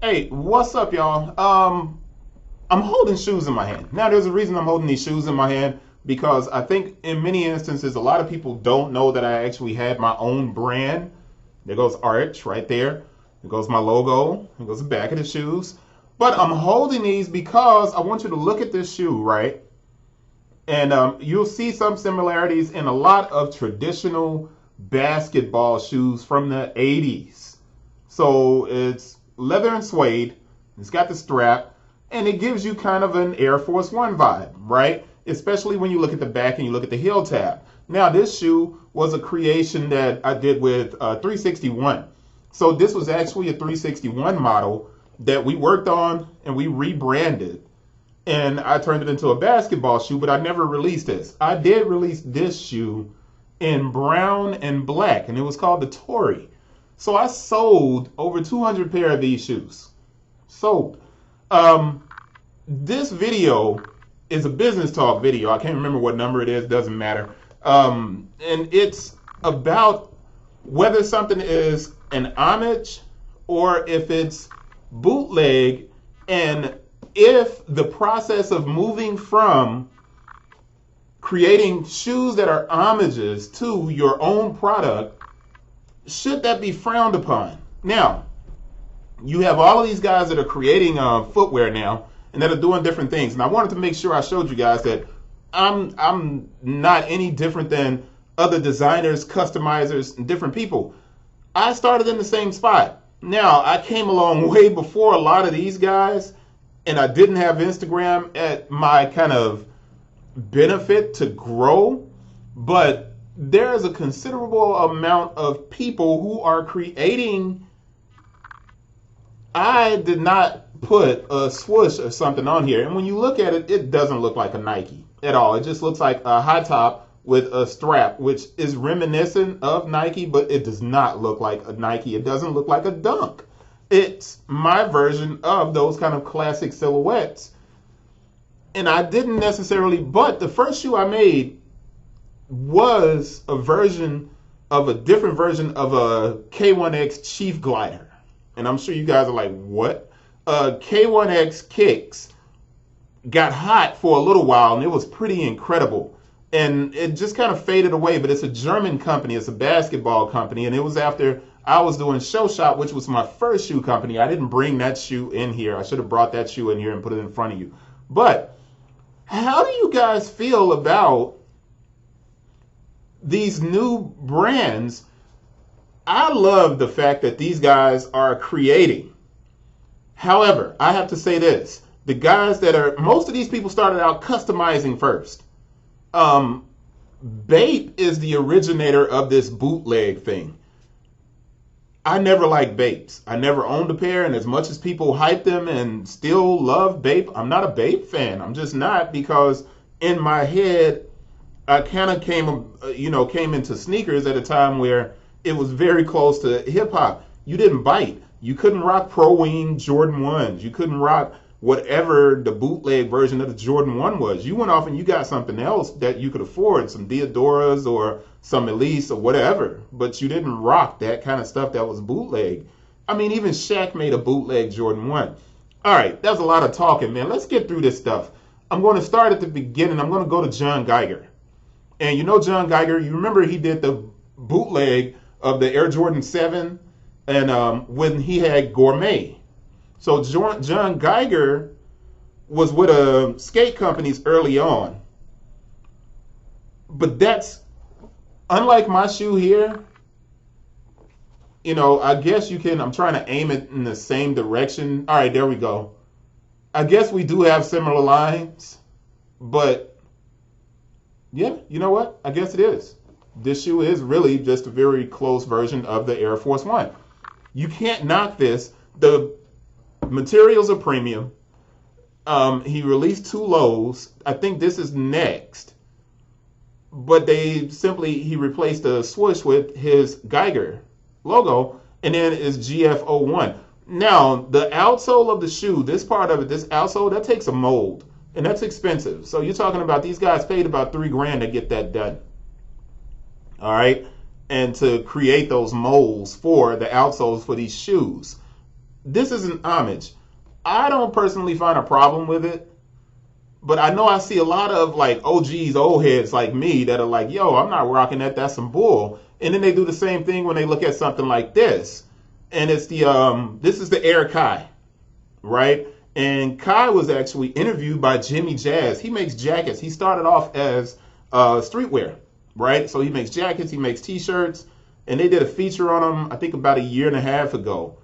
Hey, what's up, y'all? I'm holding shoes in my hand. Now, there's a reason I'm holding these shoes in my hand because I think in many instances, a lot of people don't know that I actually had my own brand. There goes Arch right there. There goes my logo. There goes the back of the shoes. But I'm holding these because I want you to look at this shoe, right? And you'll see some similarities in a lot of traditional basketball shoes from the 80s. So it's leather and suede. It's got the strap, and it gives you kind of an Air Force One vibe, right? Especially when you look at the back and you look at the heel tab. Now, this shoe was a creation that I did with 361. So this was actually a 361 model that we worked on and we rebranded, and I turned it into a basketball shoe, but I never released this. I did release this shoe in brown and black, and it was called the Tory. So I sold over 200 pair of these shoes. Sold. Um, this video is a business talk video. I can't remember what number it is. Doesn't matter. And it's about whether something is an homage or if it's bootleg, and if the process of moving from creating shoes that are homages to your own product, should that be frowned upon? Now, you have all of these guys that are creating footwear now and that are doing different things. And I wanted to make sure I showed you guys that I'm not any different than other designers, customizers, and different people. I started in the same spot. Now, I came along way before a lot of these guys, and I didn't have Instagram at my kind of benefit to grow, but there is a considerable amount of people who are creating. I did not put a swoosh or something on here, and when you look at it, it doesn't look like a Nike at all. It just looks like a high top with a strap, which is reminiscent of Nike, but it does not look like a Nike. It doesn't look like a Dunk. It's my version of those kind of classic silhouettes. And I didn't necessarily, but the first shoe I made was a version of a different version of a K1X Chief Glider. And I'm sure you guys are like, what? K1X kicks got hot for a little while, and it was pretty incredible. And it just kind of faded away, but it's a German company. It's a basketball company, and it was after I was doing Show Shop, which was my first shoe company. I didn't bring that shoe in here. I should have brought that shoe in here and put it in front of you. But how do you guys feel about these new brands? I love the fact that these guys are creating. However, I have to say this. The guys that are, most of these people started out customizing first. BAPE is the originator of this bootleg thing. I never liked BAPEs. I never owned a pair, and as much as people hype them and still love BAPE, I'm not a BAPE fan. I'm just not, because in my head, I kind of came into sneakers at a time where it was very close to hip hop. You didn't bite. You couldn't rock Pro Wing Jordan 1s. You couldn't rock whatever the bootleg version of the Jordan 1 was. You went off and you got something else that you could afford, some Diodoras or some Elise or whatever, but you didn't rock that kind of stuff that was bootleg. I mean, even Shaq made a bootleg Jordan 1. All right, that's a lot of talking, man. Let's get through this stuff. I'm going to start at the beginning. I'm going to go to John Geiger. And you know John Geiger, you remember he did the bootleg of the Air Jordan 7 and when he had Gourmet. So John Geiger was with skate companies early on. But that's, unlike my shoe here, I guess you can, I'm trying to aim it in the same direction. All right, there we go. I guess we do have similar lines, but yeah, you know what? I guess it is. This shoe is really just a very close version of the Air Force One. You can't knock this. The materials are premium. He released two lows. I think this is next. But he replaced the swoosh with his Geiger logo, and then it's GF01. Now, the outsole of the shoe, this part of it, this outsole, that takes a mold, and that's expensive. So you're talking about, these guys paid about $3,000 to get that done. All right? And to create those molds for the outsoles for these shoes. This is an homage. I don't personally find a problem with it, but I know I see a lot of like OGs, old heads like me that are like, yo, I'm not rocking that. That's some bull. And then they do the same thing when they look at something like this. And it's this is the Air Kai, right? And Kai was actually interviewed by Jimmy Jazz. He makes jackets. He started off as streetwear, right? So he makes jackets, he makes t-shirts, and they did a feature on him, I think about a year and a half ago.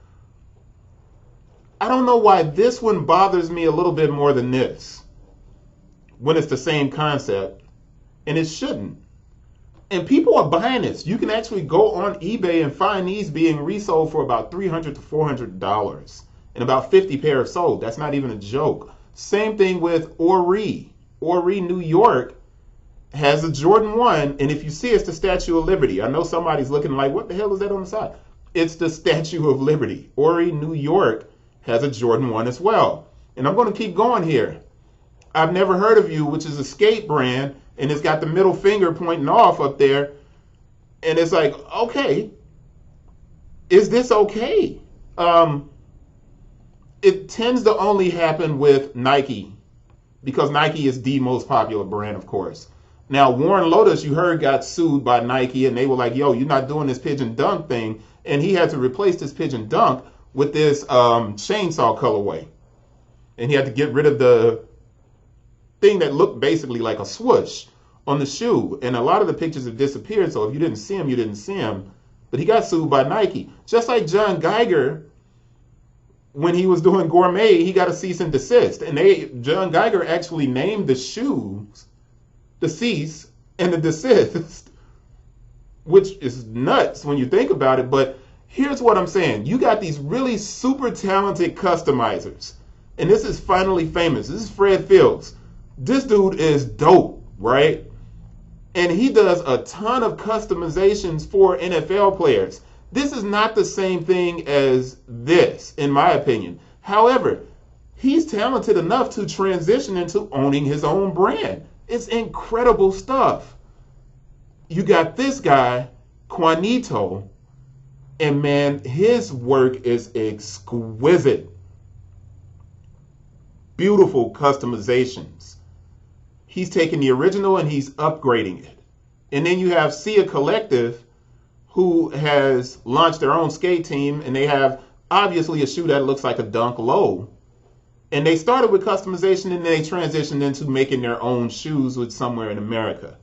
I don't know why this one bothers me a little bit more than this when it's the same concept, and it shouldn't. And people are buying this. You can actually go on eBay and find these being resold for about $300 to $400 and about 50 pairs sold. That's not even a joke. Same thing with Ori. Ori, New York has a Jordan 1, and if you see, it's the Statue of Liberty. I know somebody's looking like, what the hell is that on the side? It's the Statue of Liberty. Ori, New York has a Jordan 1 as well. And I'm going to keep going here. I've Never Heard of You, which is a skate brand, and it's got the middle finger pointing off up there. And it's like, okay, is this okay? It tends to only happen with Nike because Nike is the most popular brand, of course. Now, Warren Lotus, you heard, got sued by Nike, and they were like, yo, you're not doing this pigeon dunk thing. And he had to replace this pigeon dunk with this chainsaw colorway. And he had to get rid of the thing that looked basically like a swoosh on the shoe. And a lot of the pictures have disappeared, so if you didn't see him, you didn't see him. But he got sued by Nike. Just like John Geiger, when he was doing Gourmet, he got a cease and desist. And John Geiger actually named the shoes the cease and the desist, which is nuts when you think about it. But here's what I'm saying. You got these really super talented customizers. And this is Finally Famous. This is Fred Fields. This dude is dope, right? And he does a ton of customizations for NFL players. This is not the same thing as this, in my opinion. However, he's talented enough to transition into owning his own brand. It's incredible stuff. You got this guy, Juanito, and man, his work is exquisite. Beautiful customizations. He's taking the original and he's upgrading it. And then you have Sia Collective, who has launched their own skate team, and they have obviously a shoe that looks like a Dunk Low. And they started with customization and then they transitioned into making their own shoes with somewhere in America.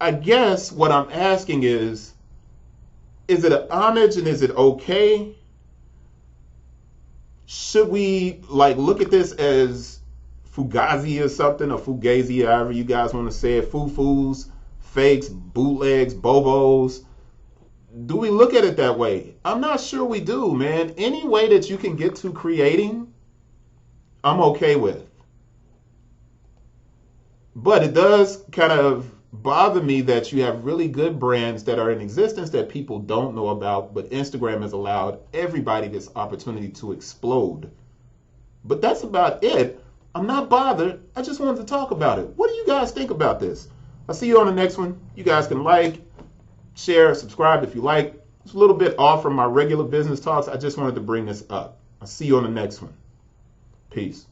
I guess what I'm asking is it an homage and is it okay? Should we like look at this as Fugazi or something, or Fugazi, however you guys want to say it, foo-foos, fakes, bootlegs, bobos? Do we look at it that way? I'm not sure we do, man. Any way that you can get to creating, I'm okay with. But it does kind of bother me that you have really good brands that are in existence that people don't know about, but Instagram has allowed everybody this opportunity to explode. But that's about it. I'm not bothered. I just wanted to talk about it. What do you guys think about this? I'll see you on the next one. You guys can like, share, subscribe if you like. It's a little bit off from my regular business talks. I just wanted to bring this up. I'll see you on the next one. Peace.